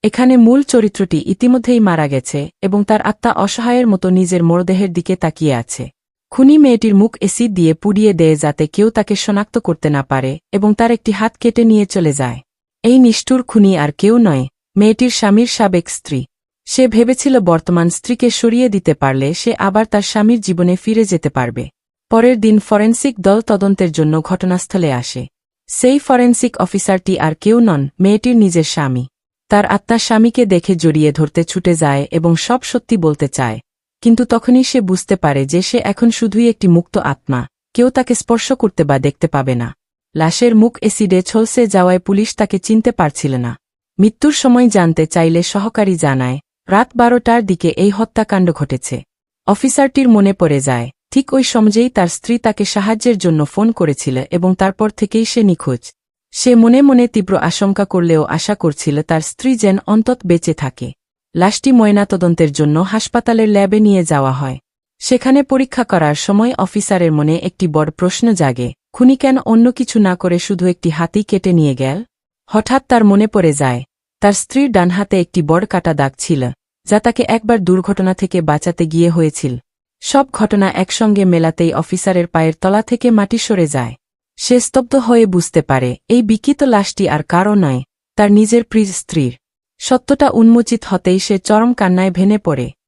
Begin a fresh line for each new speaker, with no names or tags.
এখানে মূল চরিত্রটি ইতিমধ্যেই মারা গেছে এবং তার আত্মা অসহায়ের মতো নিজের মরদেহের দিকে তাকিয়ে আছে। খুনি মেয়েটির মুখ এসিড দিয়ে পুড়িয়ে দেয় যাতে কেউ তাকে শনাক্ত করতে না পারে এবং তার একটি হাত কেটে নিয়ে চলে যায়। এই নিষ্ঠুর খুনি আর কেউ নয়, মেয়েটির স্বামীর সাবেক স্ত্রী। সে ভেবেছিল বর্তমান স্ত্রীকে সরিয়ে দিতে পারলে সে আবার তার স্বামীর জীবনে ফিরে যেতে পারবে। পরের দিন ফরেনসিক দল তদন্তের জন্য ঘটনাস্থলে আসে। সেই ফরেনসিক অফিসারটি আর কেউ নন, মেয়েটির নিজের স্বামী। তার আত্মা স্বামীকে দেখে জড়িয়ে ধরতে ছুটে যায় এবং সব সত্যি বলতে চায়, কিন্তু তখনই সে বুঝতে পারে যে সে এখন শুধুই একটি মুক্ত আত্মা, কেউ তাকে স্পর্শ করতে বা দেখতে পাবে না। লাশের মুখ এসিডে ঝলসে যাওয়ায় পুলিশ তাকে চিনতে পারছিল না। মৃত্যুর সময় জানতে চাইলে সহকারী জানায়, রাত 12টার দিকে এই হত্যাকাণ্ড ঘটেছে। অফিসারটির মনে পড়ে যায়, ঠিক ওই সময়েই তার স্ত্রী তাকে সাহায্যের জন্য ফোন করেছিল এবং তারপর থেকেই সে নিখোঁজ। সে মনে মনে তীব্র আশঙ্কা করলেও আশা করছিল তার স্ত্রী যেন অন্তত বেঁচে থাকে। লাশটি ময়নাতদন্তের জন্য হাসপাতালের ল্যাবে নিয়ে যাওয়া হয়। সেখানে পরীক্ষা করার সময় অফিসারের মনে একটি বড় প্রশ্ন জাগে, খুনি কেন অন্য কিছু না করে শুধু একটি হাতই কেটে নিয়ে গেল? হঠাৎ তার মনে পড়ে যায়, তার স্ত্রীর ডান হাতে একটি বড় কাটা দাগ ছিল, যা তাকে একবার দুর্ঘটনা থেকে বাঁচাতে গিয়ে হয়েছিল। সব ঘটনা একসঙ্গে মেলাতেই অফিসারের পায়ের তলা থেকে মাটি সরে যায়। সে স্তব্ধ হয়ে বুঝতে পারে এই বিকৃত লাশটি আর কারও নয়, তার নিজের প্রিয় স্ত্রীর। সত্যটা উন্মোচিত হতেই সে চরম কান্নায় ভেঙে পড়ে।